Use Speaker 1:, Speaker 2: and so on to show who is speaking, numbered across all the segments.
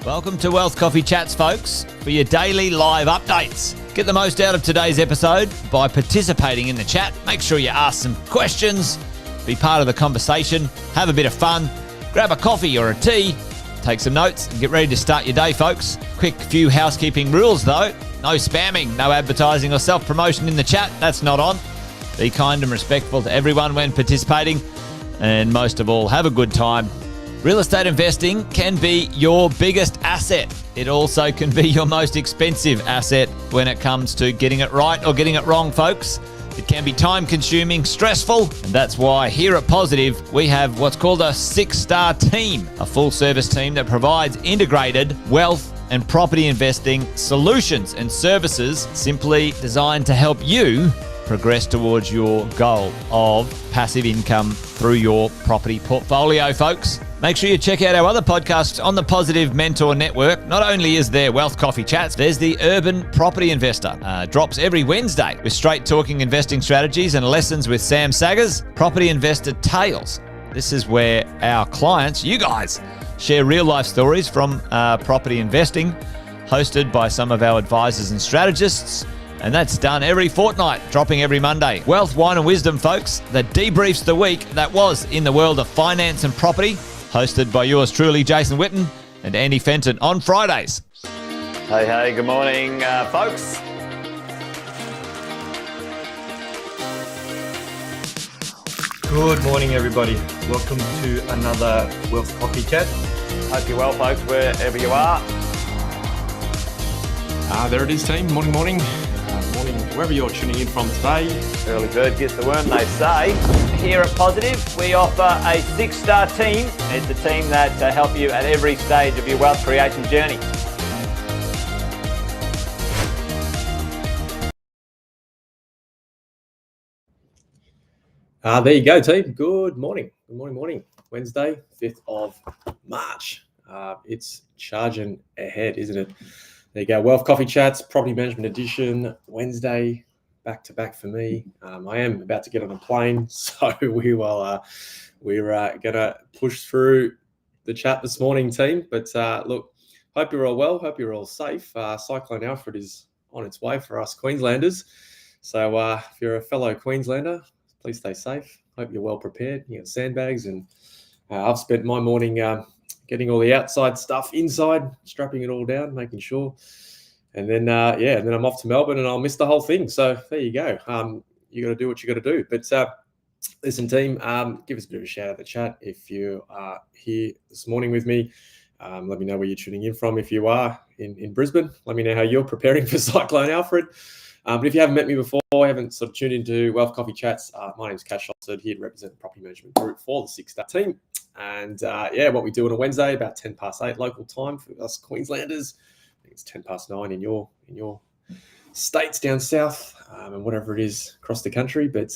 Speaker 1: Welcome to Wealth Coffee Chats, folks, for your daily live updates. Get the most out of today's episode by participating in the chat. Make sure you ask some questions, be part of the conversation, have a bit of fun, grab a coffee or a tea, take some notes, and get ready to start your day, folks. Quick few housekeeping rules, though. No spamming, no advertising or self-promotion in the chat. That's not on. Be kind and respectful to everyone when participating. And most of all, have a good time. Real estate investing can be your biggest asset. It also can be your most expensive asset when it comes to getting it right or getting it wrong, folks. It can be time-consuming, stressful, and that's why here at Positive, we have what's called a 6-star team, a full-service team that provides integrated wealth and property investing solutions and services simply designed to help you progress towards your goal of passive income through your property portfolio, folks. Make sure you check out our other podcasts on the Positive Mentor Network. Not only is there Wealth Coffee Chats, there's the Urban Property Investor. Drops every Wednesday with straight talking investing strategies and lessons with Sam Saggers. Property Investor Tales. This is where our clients, you guys, share real life stories from property investing, hosted by some of our advisors and strategists. And that's done every fortnight, dropping every Monday. Wealth, Wine and Wisdom, folks, that debriefs the week that was in the world of finance and property, hosted by yours truly, Jason Witten and Andy Fenton on Fridays.
Speaker 2: Hey, good morning, folks.
Speaker 3: Good morning, everybody. Welcome to another Wealth Coffee Chat.
Speaker 2: Hope you're well, folks, wherever you are.
Speaker 4: There it is, team. Morning. Morning, wherever you're tuning in from today.
Speaker 2: Early bird gets the worm, they say. Here at Positive, we offer a 6-star team. It's a team that help you at every stage of your wealth creation journey.
Speaker 3: There you go, team. Good morning. Wednesday, 5th of March. It's charging ahead, isn't it? There you go. Wealth Coffee Chats, Property Management Edition, Wednesday, back to back for me. I am about to get on a plane, so we're going to push through the chat this morning, team. But look, hope you're all well. Hope you're all safe. Cyclone Alfred is on its way for us Queenslanders. So if you're a fellow Queenslander, please stay safe. Hope you're well prepared. You got sandbags, and I've spent my morning getting all the outside stuff inside, strapping it all down, making sure. And then, then I'm off to Melbourne and I'll miss the whole thing. So there you go. You got to do what you got to do. But listen, team, give us a bit of a shout out in the chat if you are here this morning with me. Let me know where you're tuning in from. If you are in Brisbane, let me know how you're preparing for Cyclone Alfred. But if you haven't met me before, haven't sort of tuned into Wealth Coffee Chats, my name's Sjostedt, here to represent the Property Management Group for the 6-star team. And what we do on a Wednesday, about 10 past 8 local time for us Queenslanders. I think it's 10 past 9 in your states down south, and whatever it is across the country. But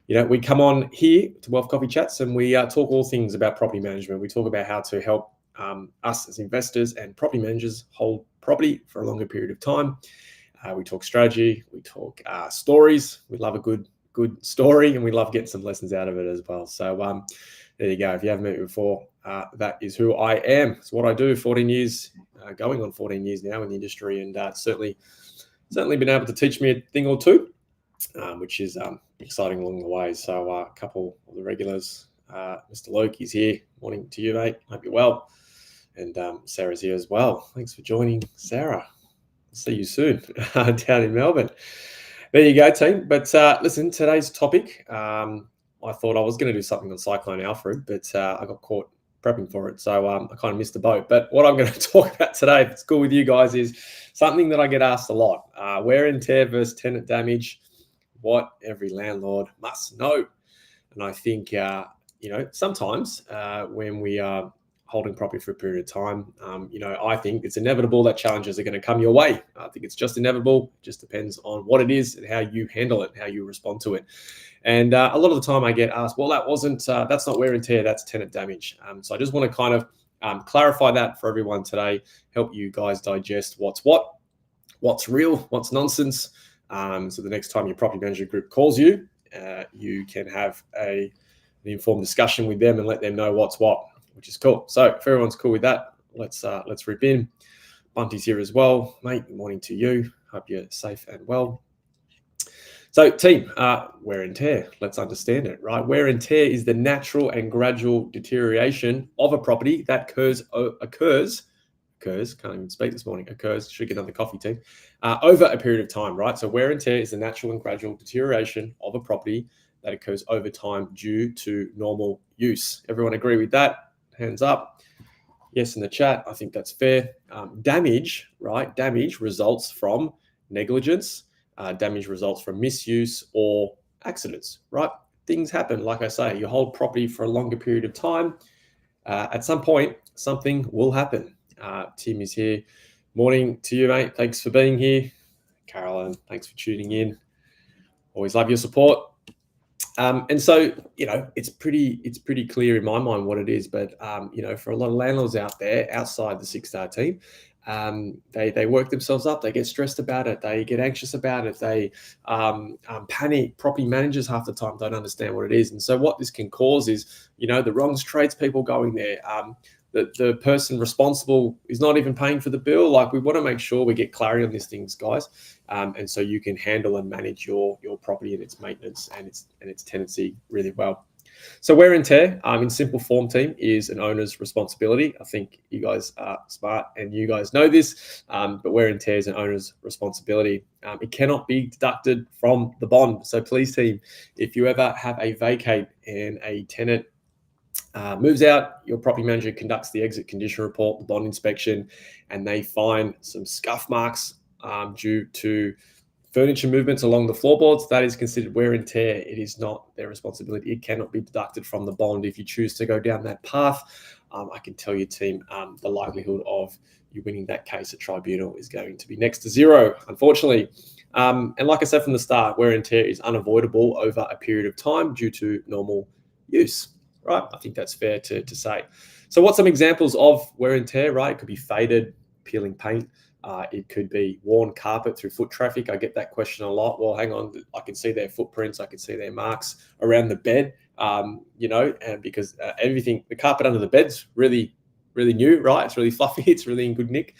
Speaker 3: we come on here to Wealth Coffee Chats and we talk all things about property management. We talk about how to help us as investors and property managers hold property for a longer period of time. We talk strategy, we talk stories. We love a good story, and we love getting some lessons out of it as well. So there you go. If you haven't met me before, that is who I am. It's what I do. 14 years, going on 14 years now in the industry, and certainly been able to teach me a thing or two, which is exciting along the way. So a couple of the regulars, Mr. Lokey's here. Morning to you, mate. Hope you're well. And Sarah's here as well. Thanks for joining, Sarah. See you soon down in Melbourne. There you go, team. But listen, today's topic, I thought I was going to do something on Cyclone Alfred, but I got caught prepping for it. So I kind of missed the boat. But what I'm going to talk about today, if it's cool with you guys, is something that I get asked a lot. Wear and tear versus tenant damage, what every landlord must know. And I think, sometimes when we are holding property for a period of time, I think it's inevitable that challenges are going to come your way. I think it's just inevitable. It just depends on what it is and how you handle it, how you respond to it. And a lot of the time I get asked, well, that's not wear and tear, that's tenant damage. So I just want to kind of clarify that for everyone today, help you guys digest what's real, what's nonsense. So the next time your property management group calls you, you can have an informed discussion with them and let them know what's what, which is cool. So if everyone's cool with that, let's rip in. Bunty's here as well, mate. Good morning to you. Hope you're safe and well. So team, wear and tear, let's understand it, right? Wear and tear is the natural and gradual deterioration of a property that occurs, can't even speak this morning, should get another coffee team, over a period of time, right? So wear and tear is the natural and gradual deterioration of a property that occurs over time due to normal use. Everyone agree with that? Hands up. Yes, in the chat, I think that's fair. Damage, right? Damage results from negligence. Damage results from misuse or accidents, right? Things happen. Like I say, you hold property for a longer period of time. At some point, something will happen. Tim is here. Morning to you, mate. Thanks for being here. Carolyn, thanks for tuning in. Always love your support. And so, it's pretty clear in my mind what it is. But, for a lot of landlords out there outside the 6-star team, they work themselves up. They get stressed about it. They get anxious about it. They panic. Property managers half the time don't understand what it is. And so what this can cause is, the wrong tradespeople going there. The person responsible is not even paying for the bill. Like, we want to make sure we get clarity on these things, guys. And so you can handle and manage your property and its maintenance and its tenancy really well. So wear and tear, in simple form, team, is an owner's responsibility. I think you guys are smart and you guys know this, but wear and tear is an owner's responsibility. It cannot be deducted from the bond. So please, team, if you ever have a vacate and a tenant moves out, your property manager conducts the exit condition report, the bond inspection, and they find some scuff marks due to furniture movements along the floorboards. That is considered wear and tear. It is not their responsibility. It cannot be deducted from the bond. If you choose to go down that path, I can tell you, team, the likelihood of you winning that case at tribunal is going to be next to zero, unfortunately. And like I said from the start, wear and tear is unavoidable over a period of time due to normal use. Right, I think that's fair to say. So what's some examples of wear and tear, right? It could be faded, peeling paint. It could be worn carpet through foot traffic. I get that question a lot. Well, hang on, I can see their footprints. I can see their marks around the bed, and because everything, the carpet under the bed's really, really new, right? It's really fluffy. It's really in good nick.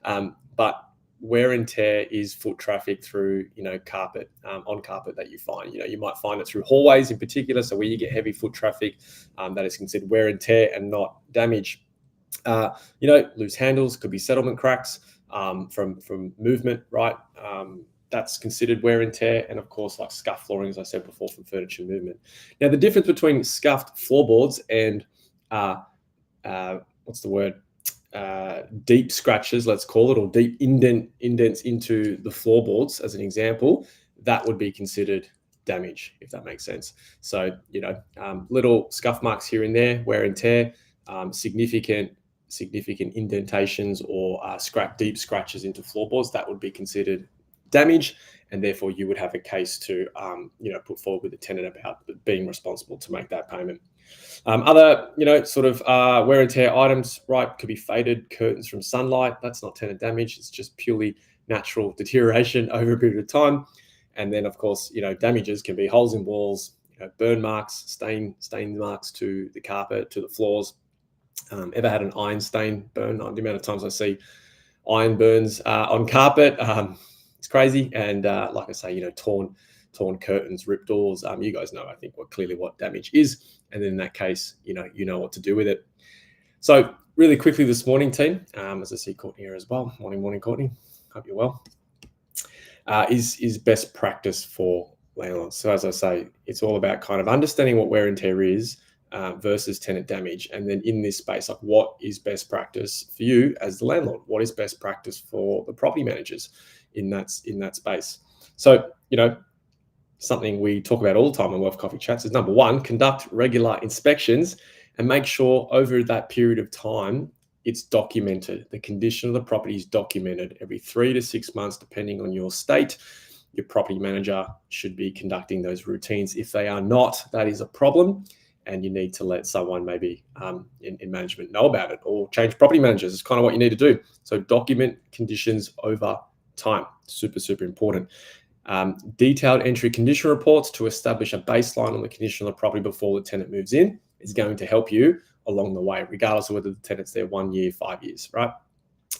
Speaker 3: But wear and tear is foot traffic through, carpet, on carpet that you find. You might find it through hallways in particular. So where you get heavy foot traffic, that is considered wear and tear and not damage. Loose handles, could be settlement cracks from movement, right? That's considered wear and tear. And of course, like scuffed flooring, as I said before, from furniture movement. Now, the difference between scuffed floorboards and deep scratches, let's call it, or deep indents into the floorboards, as an example, that would be considered damage, if that makes sense. So, little scuff marks here and there, wear and tear, significant indentations or deep scratches into floorboards, that would be considered damage, and therefore you would have a case to put forward with the tenant about being responsible to make that payment. Other wear and tear items, right, could be faded curtains from sunlight. That's not tenant damage. It's just purely natural deterioration over a period of time. And then, of course, damages can be holes in walls, burn marks, stain marks to the carpet, to the floors. Ever had an iron stain burn? The amount of times I see iron burns on carpet, it's crazy. And like I say, torn curtains, ripped doors. You guys know, I think, what damage is. And then in that case, you know what to do with it. So really quickly this morning, team, as I see Courtney here as well. Morning, Courtney. Hope you're well. Is best practice for landlords. So as I say, it's all about kind of understanding what wear and tear is versus tenant damage. And then in this space, like, what is best practice for you as the landlord? What is best practice for the property managers in that space? So, something we talk about all the time on Wealth Coffee Chats is number one, conduct regular inspections and make sure over that period of time, it's documented. The condition of the property is documented every 3 to 6 months, depending on your state. Your property manager should be conducting those routines. If they are not, that is a problem, and you need to let someone maybe in management know about it, or change property managers. It's kind of what you need to do. So document conditions over time. Super, super important. Detailed entry condition reports to establish a baseline on the condition of the property before the tenant moves in is going to help you along the way, regardless of whether the tenant's there 1 year, 5 years, right?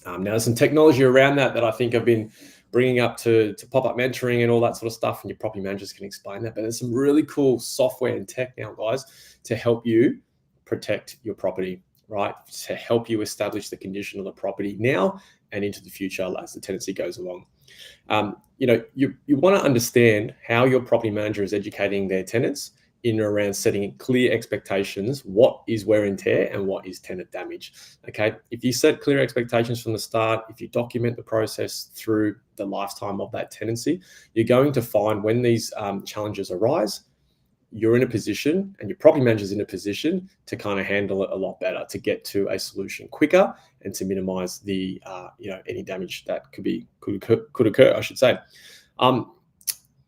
Speaker 3: Now, there's some technology around that I think I've been bringing up to pop-up mentoring and all that sort of stuff, and your property managers can explain that. But there's some really cool software and tech now, guys, to help you protect your property, right? To help you establish the condition of the property now and into the future as the tenancy goes along. You want to understand how your property manager is educating their tenants in and around setting clear expectations. What is wear and tear and what is tenant damage? Okay, if you set clear expectations from the start, if you document the process through the lifetime of that tenancy, you're going to find when these challenges arise, you're in a position, and your property manager's in a position to kind of handle it a lot better, to get to a solution quicker and to minimize the any damage that could occur, I should say.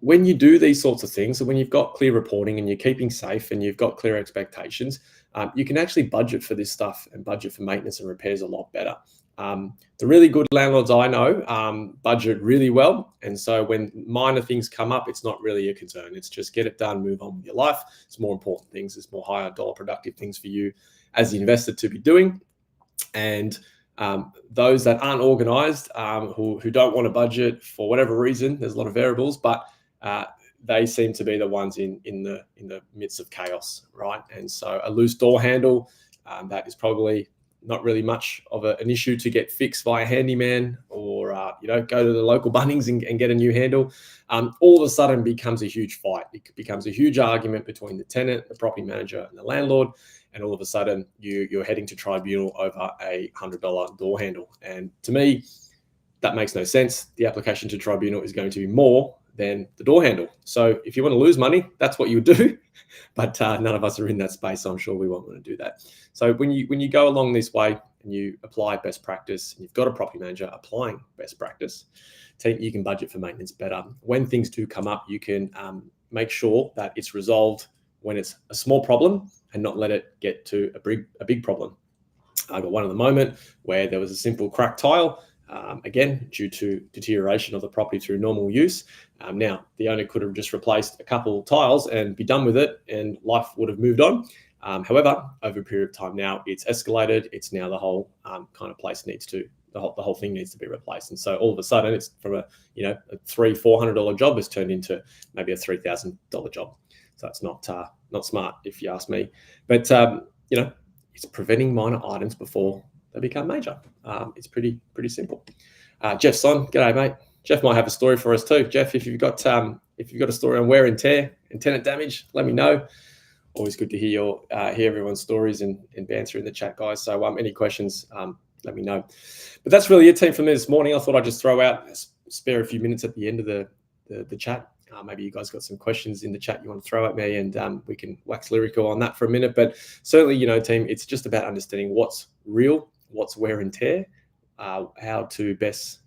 Speaker 3: When you do these sorts of things, and when you've got clear reporting and you're keeping safe and you've got clear expectations, you can actually budget for this stuff and budget for maintenance and repairs a lot better. The really good landlords I know budget really well. And so when minor things come up, it's not really a concern. It's just get it done, move on with your life. It's more important things. It's more higher dollar productive things for you as the investor to be doing. And those that aren't organized, who don't want to budget for whatever reason, there's a lot of variables, but they seem to be the ones in the midst of chaos, right? And so a loose door handle, that is probably not really much of an issue to get fixed by a handyman, or go to the local Bunnings and get a new handle. All of a sudden becomes a huge fight. It becomes a huge argument between the tenant, the property manager, and the landlord. And all of a sudden you're heading to tribunal over a $100 door handle. And to me, that makes no sense. The application to tribunal is going to be more than the door handle. So if you want to lose money, that's what you would do. But none of us are in that space, so I'm sure we won't want to do that. So when you go along this way and you apply best practice, and you've got a property manager applying best practice, you can budget for maintenance better. When things do come up, you can make sure that it's resolved when it's a small problem and not let it get to a big problem. I got one at the moment where there was a simple cracked tile, again, due to deterioration of the property through normal use. Now, the owner could have just replaced a couple tiles and be done with it, and life would have moved on. However, over a period of time now, it's escalated. It's now the whole kind of place the whole thing needs to be replaced. And so all of a sudden, it's from a $300-400 job has turned into maybe a $3,000 job. So it's not smart, if you ask me. But it's preventing minor items before they become major. It's pretty simple. Jeff's on. G'day, mate. Jeff might have a story for us too. Jeff, if you've got a story on wear and tear and tenant damage, let me know. Always good to hear everyone's stories and banter in the chat, guys. So any questions, let me know. But that's really it, team, for me this morning. I thought I'd just throw out, spare a few minutes at the end of the chat. Maybe you guys got some questions in the chat you want to throw at me, and we can wax lyrical on that for a minute. But certainly, team, it's just about understanding what's real, what's wear and tear, how to best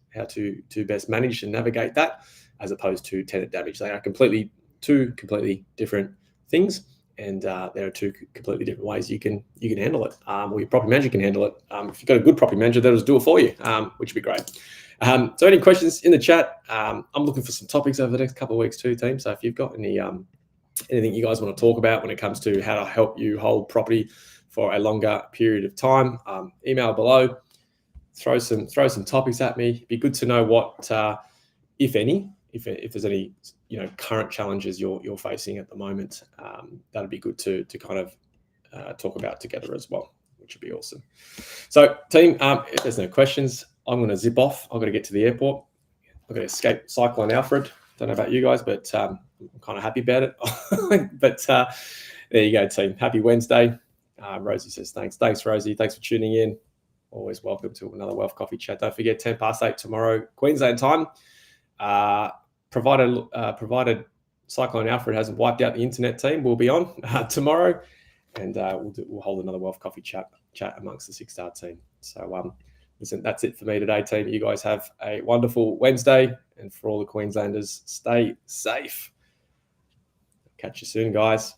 Speaker 3: manage and navigate that, as opposed to tenant damage. They are two completely different things, and there are two completely different ways you can handle it, or your property manager can handle it. If you've got a good property manager, they'll just do it for you, which would be great. So any questions in the chat? I'm looking for some topics over the next couple of weeks too, team. So if you've got anything you guys want to talk about when it comes to how to help you hold property for a longer period of time, email below. Throw some topics at me. It'd be good to know what, if there's any current challenges you're facing at the moment. That'd be good to kind of talk about together as well, which would be awesome. So, team, if there's no questions, I'm going to zip off. I've got to get to the airport. I've got to escape Cyclone Alfred. Don't know about you guys, but I'm kind of happy about it. But there you go, team. Happy Wednesday. Rosie says thanks. Thanks, Rosie. Thanks for tuning in. Always welcome to another Wealth Coffee Chat. Don't forget, 10 past 8 tomorrow, Queensland time. Provided Cyclone Alfred hasn't wiped out the internet team, we'll be on tomorrow, and we'll hold another Wealth Coffee chat amongst the 6-star team. So listen, that's it for me today, team. You guys have a wonderful Wednesday, and for all the Queenslanders, stay safe. Catch you soon, guys.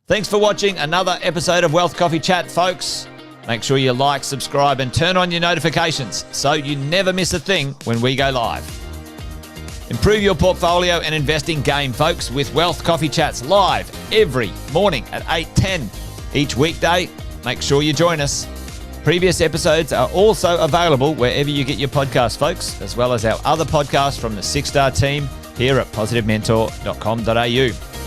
Speaker 1: Thanks for watching another episode of Wealth Coffee Chat, folks. Make sure you like, subscribe, and turn on your notifications so you never miss a thing when we go live. Improve your portfolio and investing game, folks, with Wealth Coffee Chats live every morning at 8:10 each weekday. Make sure you join us. Previous episodes are also available wherever you get your podcasts, folks, as well as our other podcasts from the 6-star team here at positivementor.com.au.